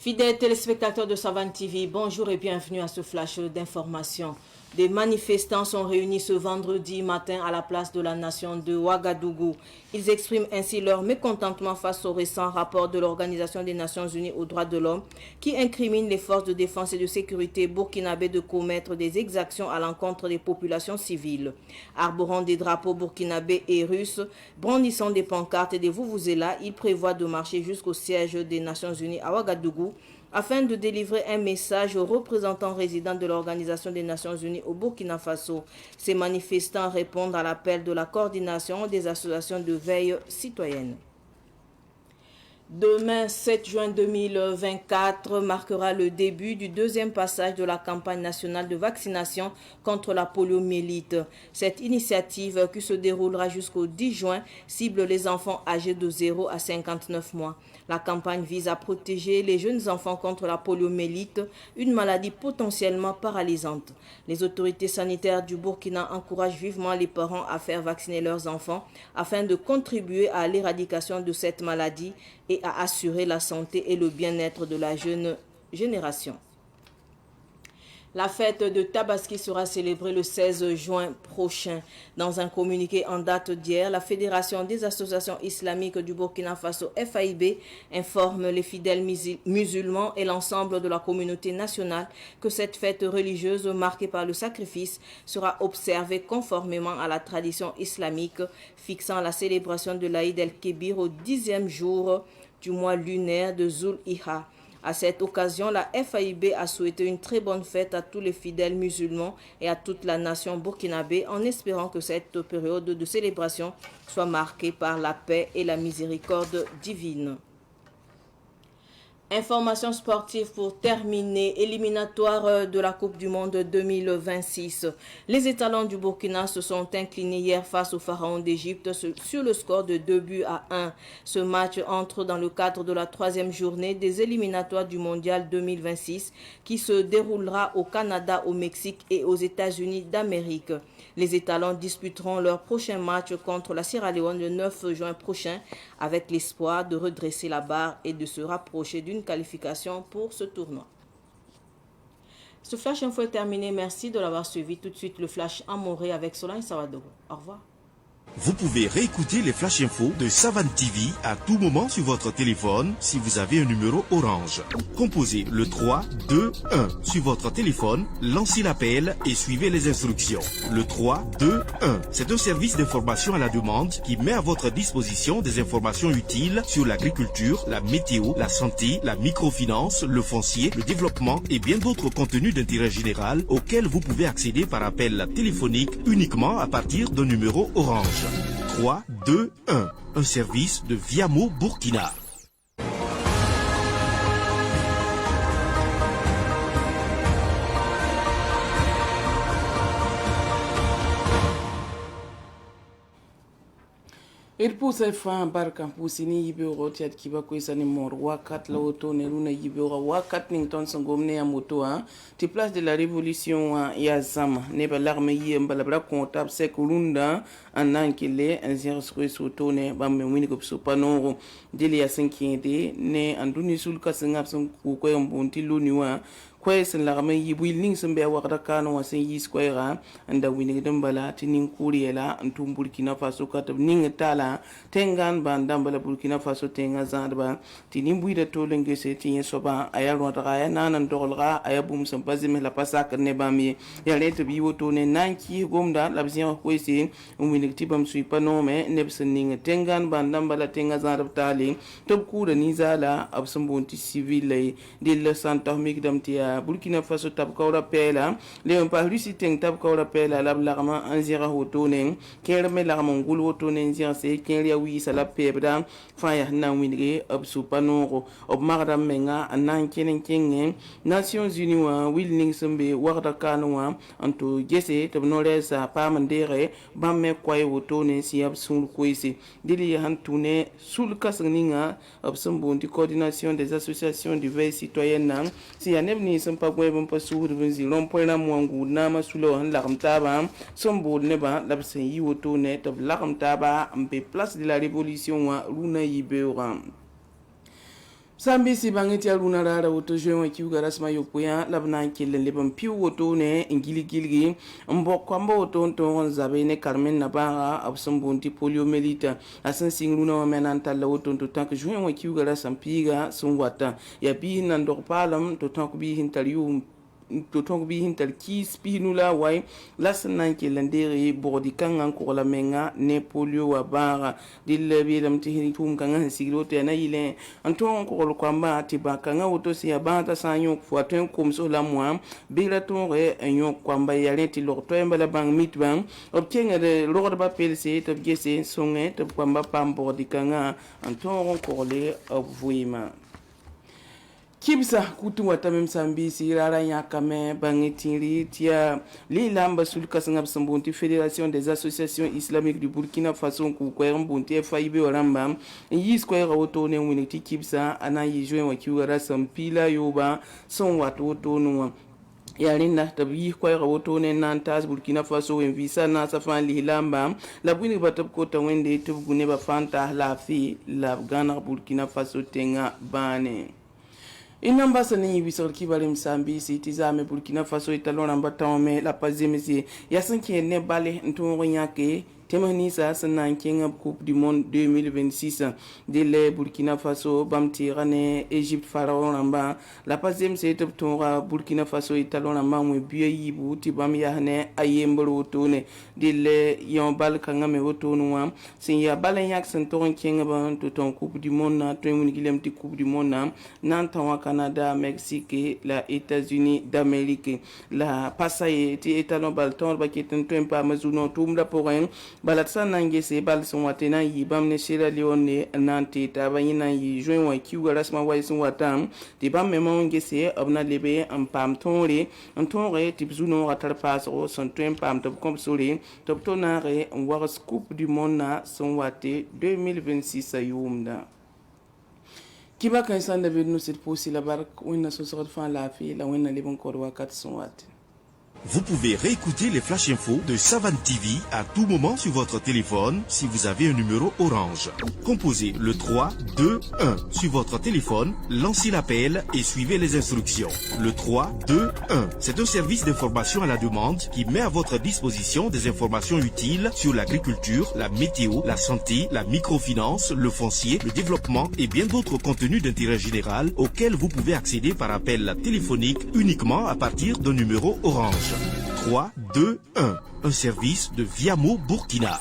Fidèles téléspectateurs de Savane TV, bonjour et bienvenue à ce flash d'information. Des manifestants sont réunis ce vendredi matin à la place de la nation de Ouagadougou. Ils expriment ainsi leur mécontentement face au récent rapport de l'Organisation des Nations Unies aux droits de l'homme qui incrimine les forces de défense et de sécurité burkinabées de commettre des exactions à l'encontre des populations civiles. Arborant des drapeaux burkinabés et russes, brandissant des pancartes et des vuvuzelas, ils prévoient de marcher jusqu'au siège des Nations Unies à Ouagadougou afin de délivrer un message aux représentants résidents de l'Organisation des Nations Unies au Burkina Faso. Ces manifestants répondent à l'appel de la coordination des associations de veille citoyenne. Demain, 7 juin 2024, marquera le début du deuxième passage de la campagne nationale de vaccination contre la poliomyélite. Cette initiative, qui se déroulera jusqu'au 10 juin, cible les enfants âgés de 0 à 59 mois. La campagne vise à protéger les jeunes enfants contre la poliomyélite, une maladie potentiellement paralysante. Les autorités sanitaires du Burkina encouragent vivement les parents à faire vacciner leurs enfants afin de contribuer à l'éradication de cette maladie et à assurer la santé et le bien-être de la jeune génération. La fête de Tabaski sera célébrée le 16 juin prochain. Dans un communiqué en date d'hier, la Fédération des associations islamiques du Burkina Faso, FAIB, informe les fidèles musulmans et l'ensemble de la communauté nationale que cette fête religieuse marquée par le sacrifice sera observée conformément à la tradition islamique, fixant la célébration de l'Aïd el-Kébir au 10e jour du mois lunaire de Zul-Iha. À cette occasion, la FAIB a souhaité une très bonne fête à tous les fidèles musulmans et à toute la nation burkinabé en espérant que cette période de célébration soit marquée par la paix et la miséricorde divine. Information sportive pour terminer, éliminatoire de la Coupe du Monde 2026. Les étalons du Burkina se sont inclinés hier face au Pharaon d'Égypte sur le score de 2-1. Ce match entre dans le cadre de la troisième journée des éliminatoires du Mondial 2026 qui se déroulera au Canada, au Mexique et aux États-Unis d'Amérique. Les étalons disputeront leur prochain match contre la Sierra Leone le 9 juin prochain avec l'espoir de redresser la barre et de se rapprocher d'une qualification pour ce tournoi. Ce flash info est terminé. Merci de l'avoir suivi. Tout de suite, le flash amouré avec Solange Sawadogo. Au revoir. Vous pouvez réécouter les flash infos de Savane TV à tout moment sur votre téléphone si vous avez un numéro orange. Composez le 3 2 1 sur votre téléphone, lancez l'appel et suivez les instructions. Le 3 2 1, c'est un service d'information à la demande qui met à votre disposition des informations utiles sur l'agriculture, la météo, la santé, la microfinance, le foncier, le développement et bien d'autres contenus d'intérêt général auxquels vous pouvez accéder par appel téléphonique uniquement à partir d'un numéro orange. 3 2 1, un service de Viamo Burkina. Il pousse fin barka pusini yibe roti at kiba ko isani mor wakat la auto ne luna yibe wakat ning ton sangomne ya moto ti place de la révolution ya zama ne ba l'armée yemba la bra comptable sekulunda anankile anzir soto ne ba me wini ko so panoro dili ya 5 ne anduni sul kasanga sun ko ko mbonti luniwa kwesen la me yibu ning sembe wakata kano wa sen yis kwera anda wini dambala tinin kuriela antum Burkina Faso katab ning tala tengan bandam bala Burkina Faso tenga zadba tinin buida tolenge se tin soba ayaro ta nanan dolga ayabum sampazi me la pasak ne bami ya leto bi woto ne nanki gomda labzien kwese wini tibam sui panome nebsen ning tengan bandam bala tenga zadba tali tob kura ni zala absambonti civile dil santa migdam tia Burkina Faso tab kawra pela le pa Russie teng tab kawra pela lab lagma anzira hotonen kerme lagma ngul hotonen zira se kenria wi sala pebda faya na winge ob supanoro ob magda menga anan kenen kenge Nations Unies wa willing sembe warda kanwa anto gese tab nore sa pamandere bamme kway hotonen si ab sul koisi dili hantune sul kasninga ob sombondi coordination des associations de veille citoyenne si anebni sun pa gwe bon pa suur bin zi lon poina mwangu na masulo han la kamtaba sombo ne ba labsen yi woto ne tab la kamtaba ambe place de la révolution wa runa yibeura Sambi si bangeti aluna rara woto jwenwa kiuga rasma yopoya labna kille lebam piu woto ne ngili gilgi mbo kwamba woto nton zabe ne Carmen Nabaga absambunti poliomelita asan singruna wa menanta la woto to tank jwenwa kiuga rasam piga sunwata ya bi nan dok palam to tank bi hintaliu to tongo bi hintal kis pinula way lasnan ke landere bodi kangan ko la menga ne polio wa bara dille bi lam ti tum kangan siglo te na ile anton ko ko amba ti ba kanga woto si abata sanyo fo ten kom so la moi bi la ton re enyo ko amba yale ti lo to embala bang mit bang obtenga de lord ba pelse to gese songe to ko amba pam bodi kanga anton ko le obvuima Kibsa kutu wata memsambi si rara yakame bangitiri tia li lamba sulka sangab sambunti Fédération des associations islamiques du Burkina Faso ku kwa mbunti FIB oramba yis kwa rawoto ne winiti kibsa ana yijwe wa kiwara sampila yoba son watu woto nuwa yarinda tabi kwa rawoto ne nantas Burkina Faso en visa na safan li lamba la buni batab ko tawende tubgune ba fanta la fi la Ghana Burkina Faso tenga bane Inamba sani bisor kibale msambi si tizame Burkina Faso italona mbatame la pazimisi yasanke ne bale ntungo nyake Temanisa sanan kenga Coupe du Monde 2026 de le Burkina Faso bamti rane Egypte pharaon ramba la pazem se tonga Burkina Faso italon ramba mu biye yibu tibam yahne ayembro tone de le yon bal kanga me wotonwa sin ya balen yak san ton kenga ban to ton Coupe du Monde na to mun gilem ti Coupe du Monde na nan tawa Canada Mexique la États-Unis d'Amérique la pasaye ti etalon bal ton ba keten to pa mazuno tumda poren balatsa nange se bal son watena yi bamne Sierra Leone nanti tabayina yi join wa kiwa rasma wa son watam ti bam memon ngese abna lebe am pam tonre tipzuno ratar paso son tem pam top comme sori top tonare on wa Coupe du Monde na son wate 2026 ayumda kiba kan san David no sit posi la bark wonna so sort fan la fi la wonna lebon ko wa 400 watt. Vous pouvez réécouter les flash infos de Savane TV à tout moment sur votre téléphone si vous avez un numéro orange. Composez le 3 2 1 sur votre téléphone, lancez l'appel et suivez les instructions. Le 3 2 1, c'est un service d'information à la demande qui met à votre disposition des informations utiles sur l'agriculture, la météo, la santé, la microfinance, le foncier, le développement et bien d'autres contenus d'intérêt général auxquels vous pouvez accéder par appel téléphonique uniquement à partir d'un numéro orange. 3 2 1, un service de Viamo Burkina.